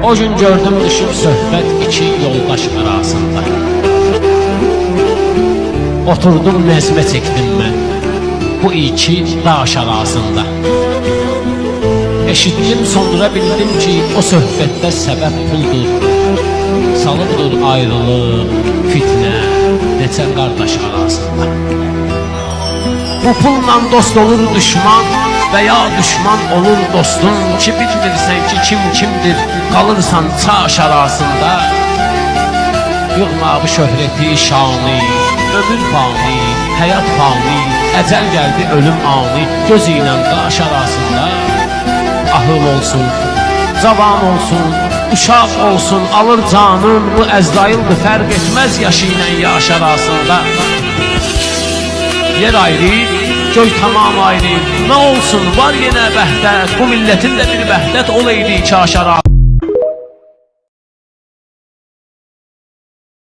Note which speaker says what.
Speaker 1: O gün gördüm düşüb söhbət iki yoldaş arasında. Oturdum nəzmə çəkdim mən bu iki daş arasında. Eşitdim sonra bildim ki o söhbətdə səbəb puldur. Salıbdır ayrılıq, fitnə, neçə qardaş arasında. Bu pulla dost olur düşman veya düşman olur dostun ki bilmirsən ki kim kimdir, qalırsan çaş arasında. Yığma bu şöhrəti, şanı, ömür fani, həyat fani, əcəl gəldi ölüm ani, göz ilə qaş arasında. Ahıl olsun, cavan olsun, uşaq olsun, alır canın, bu əzraildir, fərq etməz yaşı ilə yaş arasında. Yer ayrı, göy tamam ayrı, nə olsun var yenə vəhdət, bu milletin də bir vəhdət olaydı kaş arasında.